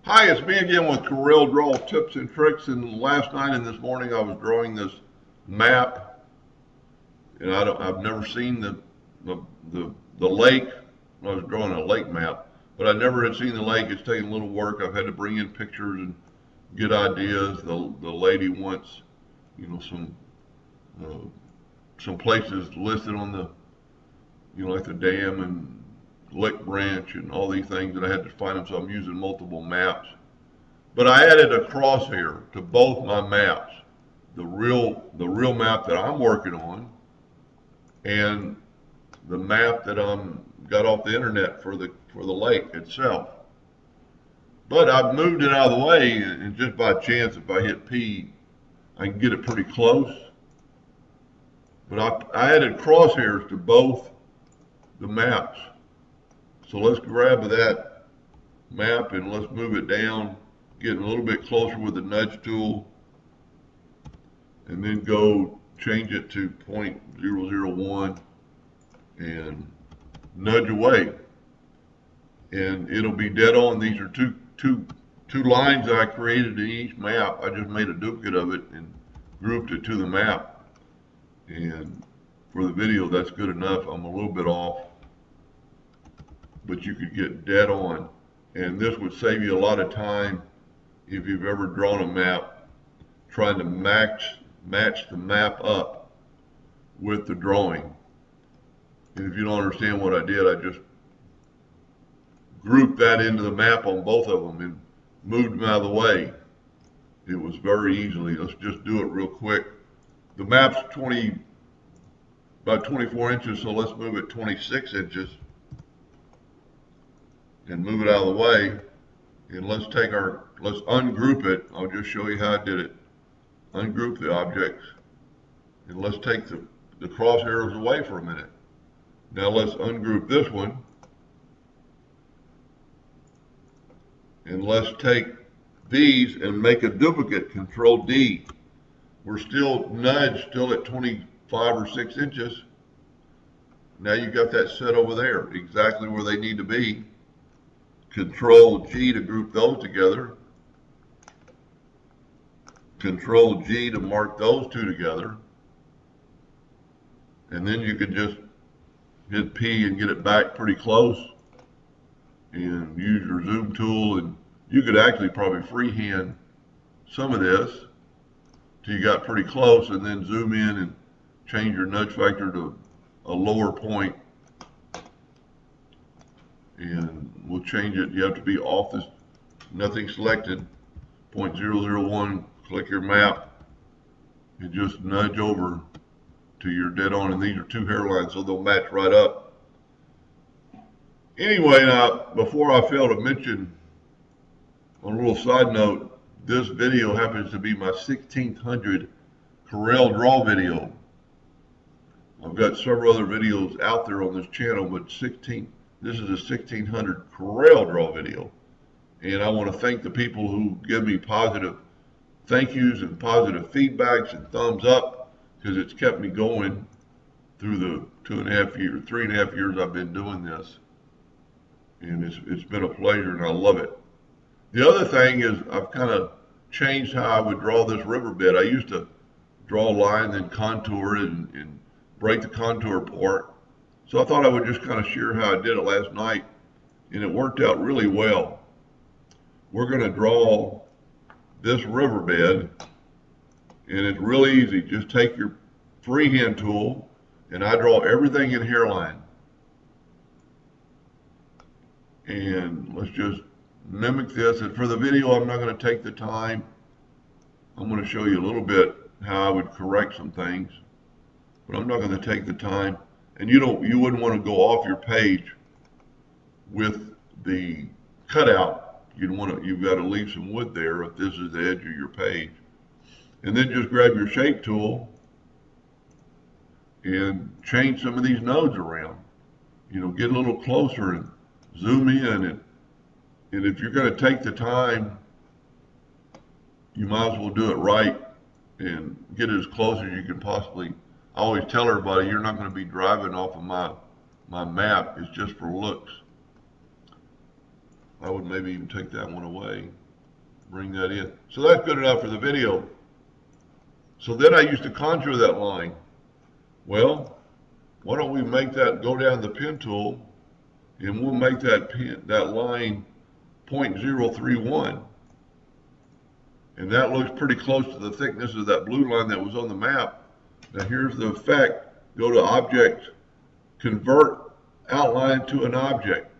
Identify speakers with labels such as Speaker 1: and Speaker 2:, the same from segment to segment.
Speaker 1: Hi, it's me again with Corel Draw Tips and Tricks, and last night and this morning I was drawing this map, and I've never seen the lake. I was drawing a lake map, but I never had seen the lake. It's taken a little work. I've had to bring in pictures and get ideas. The lady wants, some places listed on the, like the dam and Lick Branch and all these things, and I had to find them, so I'm using multiple maps. But I added a crosshair to both my maps, the real map that I'm working on, and the map that I'm got off the internet for the lake itself. But I've moved it out of the way, and just by chance, if I hit P, I can get it pretty close. But I added crosshairs to both the maps. So let's grab that map and let's move it down, getting a little bit closer with the nudge tool, and then go change it to 0.001 and nudge away. And it'll be dead on. These are two lines that I created in each map. I just made a duplicate of it and grouped it to the map. And for the video, that's good enough. I'm a little bit off, but you could get dead on. And this would save you a lot of time if you've ever drawn a map trying to match the map up with the drawing. And if you don't understand what I did, I just grouped that into the map on both of them and moved them out of the way. It was very easily. Let's just do it real quick. The map's about 24 inches, so let's move it 26 inches and move it out of the way. And let's ungroup it. I'll just show you how I did it. Ungroup the objects, and let's take the crosshairs away for a minute. Now let's ungroup this one, and let's take these and make a duplicate, Control D. We're still nudged, still at 25 or 6 inches. Now you got that set over there, exactly where they need to be. Control G to group those together. Control G to mark those two together. And then you could just hit P and get it back pretty close and use your zoom tool, and you could actually probably freehand some of this till you got pretty close, and then zoom in and change your nudge factor to a lower point. And we'll change it. You have to be off this, nothing selected, 0.001, click your map, and just nudge over to your dead on. And these are two hairlines, so they'll match right up. Anyway, now, before I fail to mention, on a little side note, this video happens to be my 1600 Corel Draw video. I've got several other videos out there on this channel, but this is a 1600 Corel Draw video. And I want to thank the people who give me positive thank yous and positive feedbacks and thumbs up, because it's kept me going through the 3.5 years I've been doing this. And it's been a pleasure, and I love it. The other thing is I've kind of changed how I would draw this riverbed. I used to draw a line, then contour it and break the contour apart. So I thought I would just kind of share how I did it last night, and it worked out really well. We're going to draw this riverbed, and it's really easy. Just take your freehand tool, and I draw everything in hairline. And let's just mimic this. And for the video, I'm not going to take the time. I'm going to show you a little bit how I would correct some things, but I'm not going to take the time. And you wouldn't want to go off your page with the cutout. You've got to leave some wood there if this is the edge of your page. And then just grab your shape tool and change some of these nodes around. Get a little closer and zoom in. And if you're going to take the time, you might as well do it right and get it as close as you can possibly. I always tell everybody, you're not going to be driving off of my map. It's just for looks. I would maybe even take that one away, bring that in. So that's good enough for the video. So then I used to contour that line. Well, why don't we make that go down the pen tool, and we'll make that line 0.031. And that looks pretty close to the thickness of that blue line that was on the map. Now here's the effect. Go to Object, Convert Outline to an Object.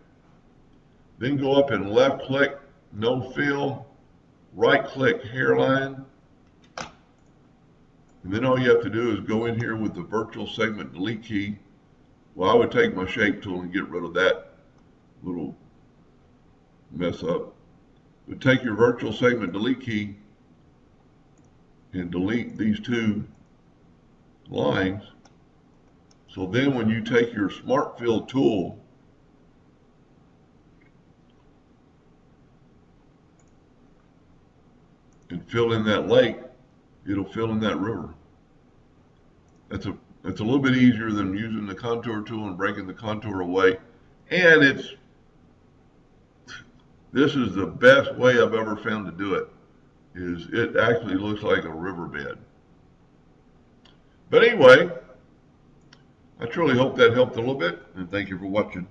Speaker 1: Then go up and left click, No Fill, right click Hairline. And then all you have to do is go in here with the Virtual Segment Delete key. Well, I would take my Shape tool and get rid of that little mess up. But take your Virtual Segment Delete key and delete these two lines. So then when you take your Smart Fill tool and fill in that lake, it'll fill in that river. It's a little bit easier than using the contour tool and breaking the contour away. And this is the best way I've ever found to do it. It actually looks like a riverbed. But anyway, I truly hope that helped a little bit, and thank you for watching.